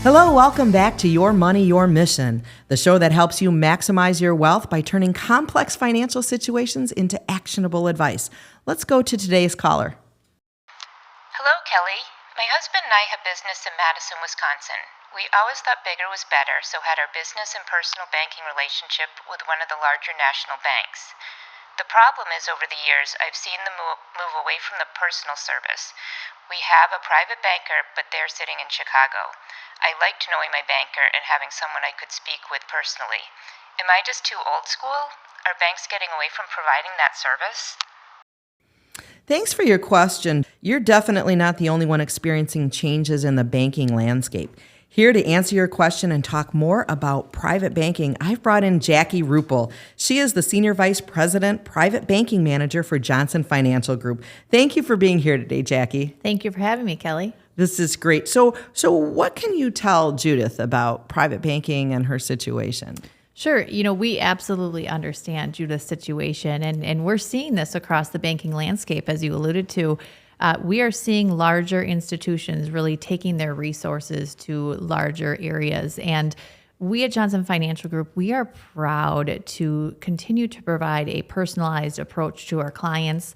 Hello, welcome back to Your Money, Your Mission, the show that helps you maximize your wealth by turning complex financial situations into actionable advice. Let's go to today's caller. Hello, Kelly. My husband and I have business in Madison, Wisconsin. We always thought bigger was better, so had our business and personal banking relationship with one of the larger national banks. The problem is, over the years, I've seen them move away from the personal service. We have a private banker, but they're sitting in Chicago. I liked knowing my banker and having someone I could speak with personally. Am I just too old school? Are banks getting away from providing that service? Thanks for your question. You're definitely not the only one experiencing changes in the banking landscape. Here to answer your question and talk more about private banking, I've brought in Jackie Ruppel. She is the Senior Vice President, Private Banking Manager for Johnson Financial Group. Thank you for being here today, Jackie. Thank you for having me, Kelly. This is great. So what can you tell Judith about private banking and her situation? Sure. We absolutely understand Judith's situation, and we're seeing this across the banking landscape, as you alluded to. We are seeing larger institutions really taking their resources to larger areas. And we at Johnson Financial Group, we are proud to continue to provide a personalized approach to our clients.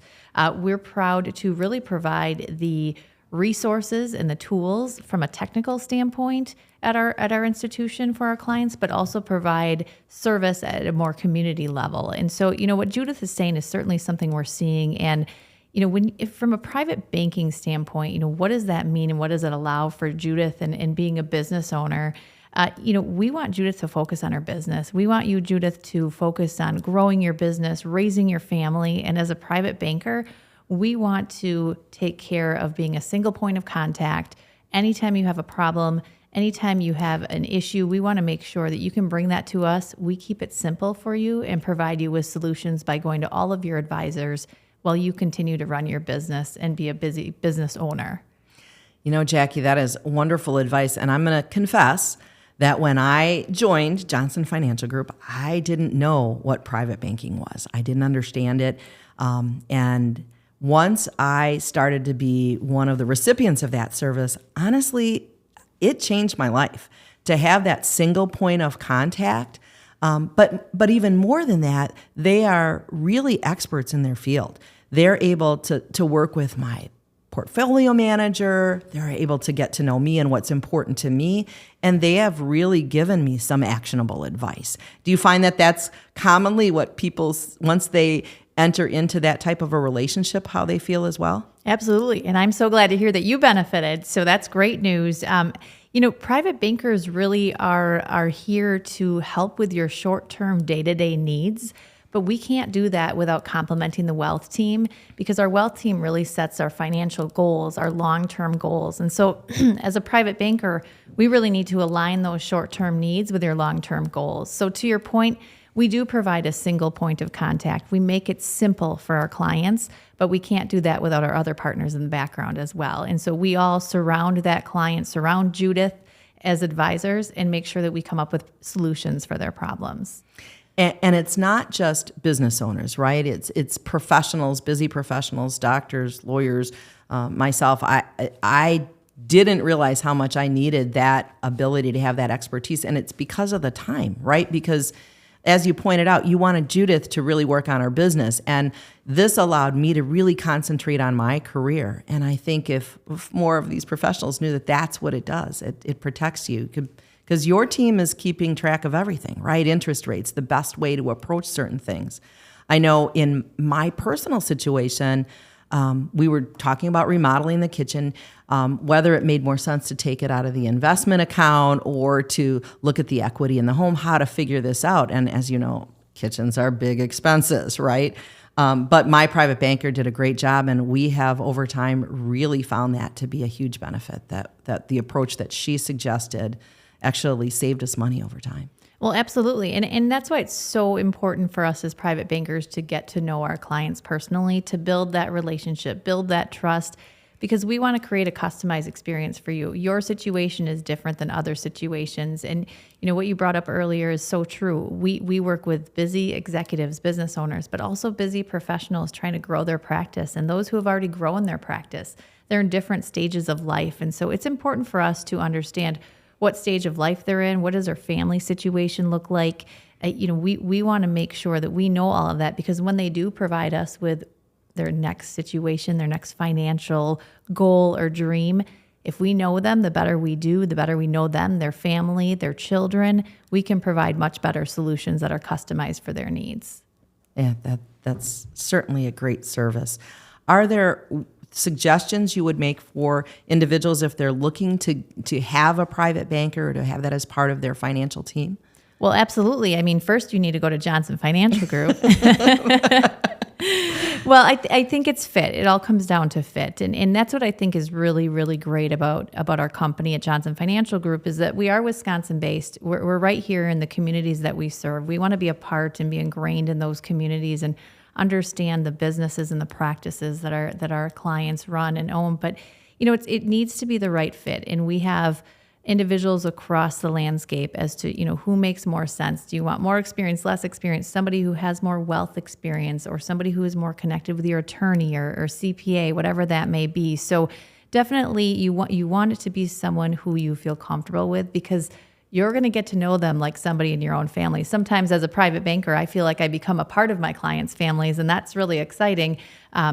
We're proud to really provide the resources and the tools from a technical standpoint at our institution for our clients, but also provide service at a more community level. And so, what Judith is saying is certainly something we're seeing. And if from a private banking standpoint, what does that mean and what does it allow for Judith and being a business owner? We want Judith to focus on her business. We want you, Judith, to focus on growing your business, raising your family. And as a private banker, we want to take care of being a single point of contact. Anytime you have a problem, anytime you have an issue, we want to make sure that you can bring that to us. We keep it simple for you and provide you with solutions by going to all of your advisors while you continue to run your business and be a busy business owner. Jackie, that is wonderful advice. And I'm going to confess that when I joined Johnson Financial Group, I didn't know what private banking was. I didn't understand it. And once I started to be one of the recipients of that service, honestly, it changed my life to have that single point of contact. But even more than that, they are really experts in their field. They're able to work with my portfolio manager. They're able to get to know me and what's important to me. And they have really given me some actionable advice. Do you find that that's commonly what people, once they enter into that type of a relationship, how they feel as well? Absolutely. And I'm so glad to hear that you benefited. So that's great news. Private bankers really are here to help with your short-term day-to-day needs. But we can't do that without complementing the wealth team, because our wealth team really sets our financial goals, our long-term goals. And so as a private banker, we really need to align those short-term needs with your long-term goals. So to your point, we do provide a single point of contact. We make it simple for our clients, but we can't do that without our other partners in the background as well. And so we all surround that client, surround Judith as advisors, and make sure that we come up with solutions for their problems. And it's not just business owners, right? It's professionals, busy professionals, doctors, lawyers, myself. I didn't realize how much I needed that ability to have that expertise. And it's because of the time, right? Because as you pointed out, you wanted Judith to really work on her business. And this allowed me to really concentrate on my career. And I think if more of these professionals knew that that's what it does, it protects you. Because your team is keeping track of everything, right? Interest rates, the best way to approach certain things. I know in my personal situation, we were talking about remodeling the kitchen, whether it made more sense to take it out of the investment account or to look at the equity in the home, how to figure this out. And as you know, kitchens are big expenses, right? But my private banker did a great job, and we have over time really found that to be a huge benefit, that the approach that she suggested actually saved us money over time. Well, absolutely. And that's why it's so important for us as private bankers to get to know our clients personally, to build that relationship, build that trust, because we want to create a customized experience for you. Your situation is different than other situations. And what you brought up earlier is so true. We work with busy executives, business owners, but also busy professionals trying to grow their practice. And those who have already grown their practice, they're in different stages of life. And so it's important for us to understand what stage of life they're in, what does their family situation look like. We want to make sure that we know all of that, because when they do provide us with their next situation, their next financial goal or dream, if we know them, the better we do, the better we know them, their family, their children, we can provide much better solutions that are customized for their needs. Yeah, that's certainly a great service. Are there suggestions you would make for individuals if they're looking to have a private banker or to have that as part of their financial team? Well, absolutely. I mean, first you need to go to Johnson Financial Group. Well, I think it's fit. It all comes down to fit. And that's what I think is really, really great about our company at Johnson Financial Group, is that we are Wisconsin-based. We're right here in the communities that we serve. We want to be a part and be ingrained in those communities and understand the businesses and the practices that our clients run and own. But, it needs to be the right fit. And we have individuals across the landscape as to, who makes more sense. Do you want more experience, less experience, somebody who has more wealth experience, or somebody who is more connected with your attorney or CPA, whatever that may be. So definitely you want it to be someone who you feel comfortable with, because you're going to get to know them like somebody in your own family. Sometimes as a private banker, I feel like I become a part of my clients' families, and that's really exciting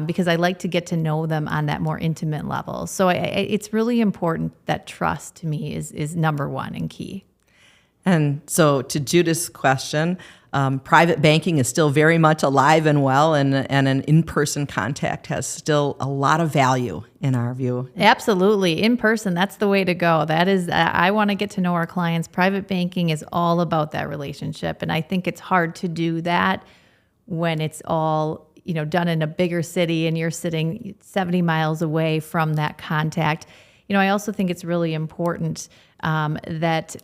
because I like to get to know them on that more intimate level. So it's really important that trust to me is number one and key. And so to Judith's question, private banking is still very much alive and well, and an in-person contact has still a lot of value in our view. Absolutely. In person, that's the way to go. That is, I want to get to know our clients. Private banking is all about that relationship. And I think it's hard to do that when it's all, done in a bigger city and you're sitting 70 miles away from that contact. I also think it's really important that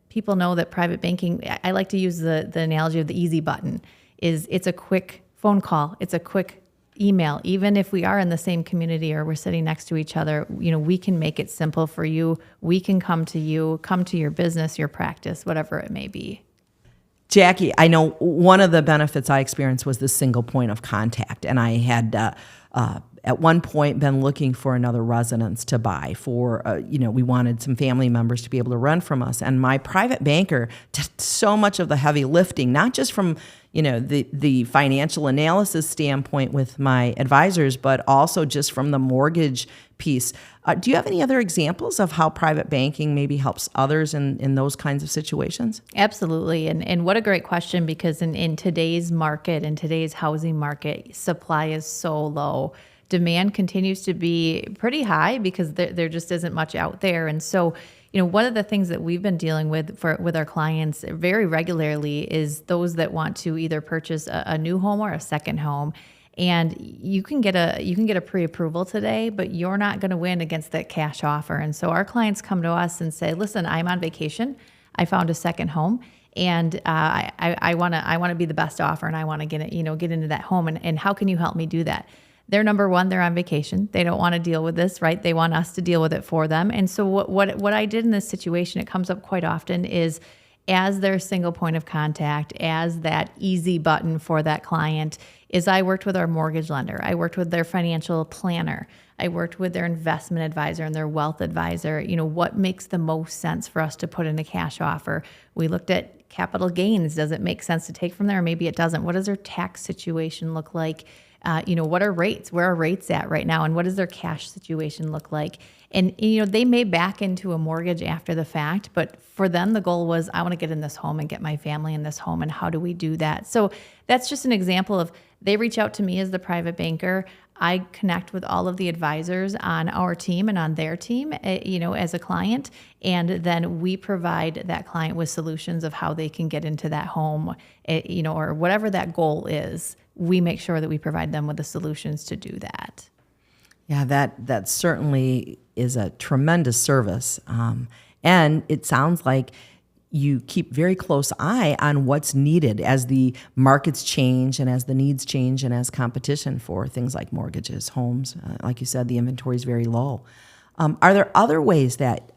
people know that private banking, I like to use the analogy of the easy button, it's a quick phone call, it's a quick email. Even if we are in the same community or we're sitting next to each other, we can make it simple for you. We can come to you, come to your business, your practice, whatever it may be. Jackie, I know one of the benefits I experienced was the single point of contact, and I had at one point been looking for another residence to buy for, we wanted some family members to be able to rent from us. And my private banker did so much of the heavy lifting, not just from, the financial analysis standpoint with my advisors, but also just from the mortgage piece. Do you have any other examples of how private banking maybe helps others in those kinds of situations? Absolutely. And what a great question, because in today's market, in today's housing market, supply is so low. Demand continues to be pretty high because there just isn't much out there. And so, one of the things that we've been dealing with our clients very regularly is those that want to either purchase a new home or a second home. And you can get a pre-approval today, but you're not going to win against that cash offer. And so our clients come to us and say, "Listen, I'm on vacation. I found a second home, and I want to be the best offer, and I want to get into that home. And how can you help me do that?" They're number one, they're on vacation. They don't want to deal with this, right? They want us to deal with it for them. And so what I did in this situation, it comes up quite often, is as their single point of contact, as that easy button for that client, is I worked with our mortgage lender. I worked with their financial planner. I worked with their investment advisor and their wealth advisor. What makes the most sense for us to put in a cash offer? We looked at capital gains. Does it make sense to take from there? Or maybe it doesn't. What does their tax situation look like? What are rates? Where are rates at right now? And what does their cash situation look like? And, they may back into a mortgage after the fact, but for them, the goal was, I want to get in this home and get my family in this home. And how do we do that? So that's just an example of, they reach out to me as the private banker. I connect with all of the advisors on our team and on their team, as a client. And then we provide that client with solutions of how they can get into that home, or whatever that goal is. We make sure that we provide them with the solutions to do that. Yeah, that certainly is a tremendous service. And it sounds like you keep very close eye on what's needed as the markets change and as the needs change and as competition for things like mortgages, homes. Like you said, the inventory is very low. Are there other ways that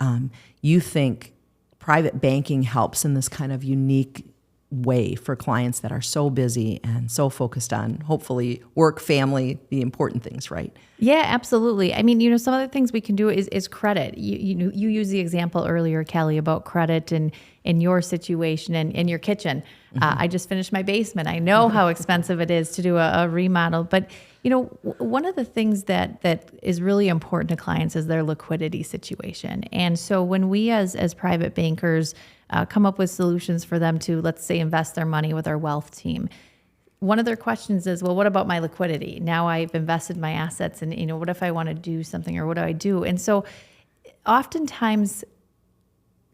you think private banking helps in this kind of unique way for clients that are so busy and so focused on hopefully work, family, the important things, right? Yeah, absolutely. I mean, some other things we can do is credit. You use the example earlier, Kelly, about credit and in your situation and in your kitchen. I just finished my basement. I know how expensive it is to do a remodel, but one of the things that is really important to clients is their liquidity situation. And so when we as private bankers come up with solutions for them to, let's say, invest their money with our wealth team, one of their questions is, well, what about my liquidity? Now I've invested my assets and, what if I want to do something, or what do I do? And so oftentimes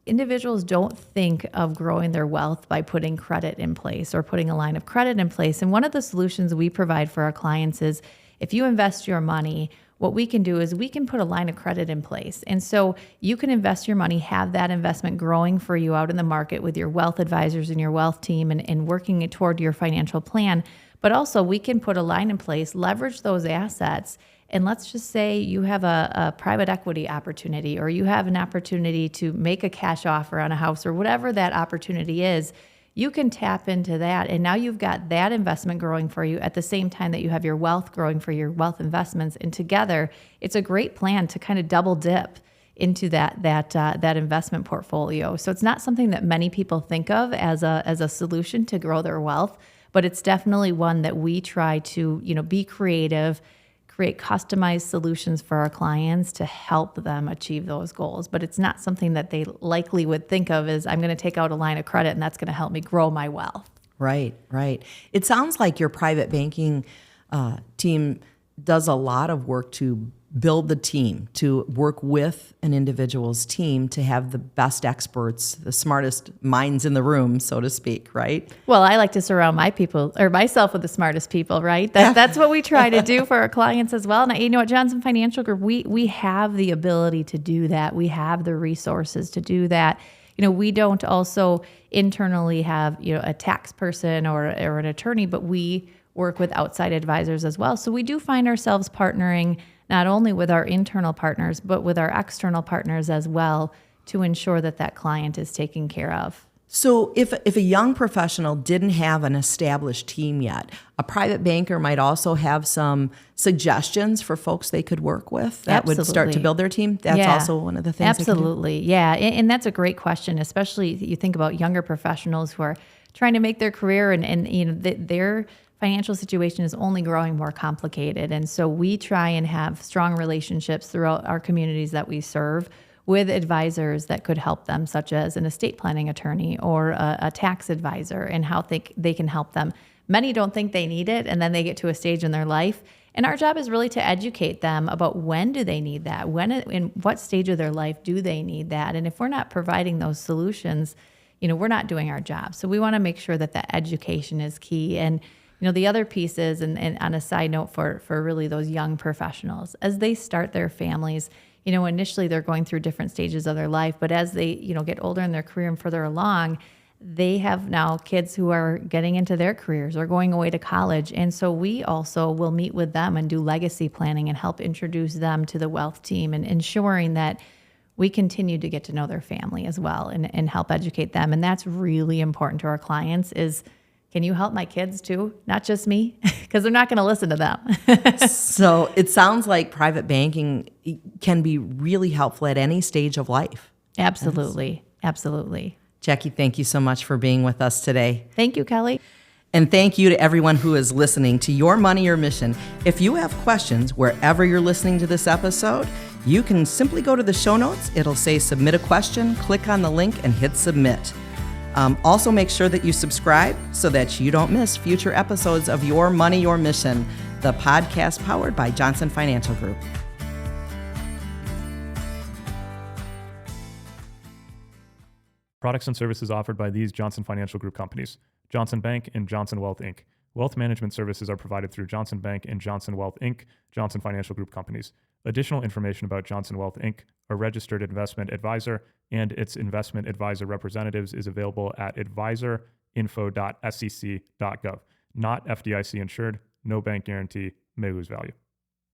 individuals don't think of growing their wealth by putting credit in place or putting a line of credit in place. And one of the solutions we provide for our clients is, if you invest your money, what we can do is we can put a line of credit in place. And so you can invest your money, have that investment growing for you out in the market with your wealth advisors and your wealth team and working it toward your financial plan. But also we can put a line in place, leverage those assets. And let's just say you have a private equity opportunity, or you have an opportunity to make a cash offer on a house, or whatever that opportunity is. You can tap into that, and now you've got that investment growing for you at the same time that you have your wealth growing for your wealth investments. And together, it's a great plan to kind of double dip into that investment portfolio. So it's not something that many people think of as a solution to grow their wealth, but it's definitely one that we try to be creative, create customized solutions for our clients to help them achieve those goals. But it's not something that they likely would think of as, I'm going to take out a line of credit and that's going to help me grow my wealth. Right. It sounds like your private banking team does a lot of work to build the team, to work with an individual's team to have the best experts, the smartest minds in the room, so to speak, right? Well, I like to surround myself with the smartest people, right? That's what we try to do for our clients as well. And at Johnson Financial Group, we have the ability to do that. We have the resources to do that. We don't also internally have, a tax person or an attorney, but we work with outside advisors as well. So we do find ourselves partnering not only with our internal partners, but with our external partners as well, to ensure that client is taken care of. So if a young professional didn't have an established team yet, a private banker might also have some suggestions for folks they could work with that would start to build their team. That's also one of the things. Absolutely. Yeah. And that's a great question, especially you think about younger professionals who are trying to make their career and their financial situation is only growing more complicated. And so we try and have strong relationships throughout our communities that we serve with advisors that could help them, such as an estate planning attorney or a tax advisor, and how they can help them. Many don't think they need it, and then they get to a stage in their life. And our job is really to educate them about when do they need that, in what stage of their life do they need that. And if we're not providing those solutions, we're not doing our job. So we want to make sure that education is key. And the other piece is, and on a side note for really those young professionals, as they start their families, initially they're going through different stages of their life, but as they, get older in their career and further along, they have now kids who are getting into their careers or going away to college. And so we also will meet with them and do legacy planning and help introduce them to the wealth team, and ensuring that we continue to get to know their family as well and help educate them. And that's really important to our clients is, can you help my kids too? Not just me, because they're not going to listen to them. So it sounds like private banking can be really helpful at any stage of life. Absolutely. Absolutely. Jackie, thank you so much for being with us today. Thank you, Kelly. And thank you to everyone who is listening to Your Money, Your Mission. If you have questions wherever you're listening to this episode, you can simply go to the show notes. It'll say submit a question, click on the link, and hit submit. Also, make sure that you subscribe so that you don't miss future episodes of Your Money, Your Mission, the podcast powered by Johnson Financial Group. Products and services offered by these Johnson Financial Group companies: Johnson Bank and Johnson Wealth, Inc. Wealth management services are provided through Johnson Bank and Johnson Wealth, Inc., Johnson Financial Group companies. Additional information about Johnson Wealth, Inc., a registered investment advisor, and its investment advisor representatives is available at advisorinfo.sec.gov. Not FDIC insured, no bank guarantee, may lose value.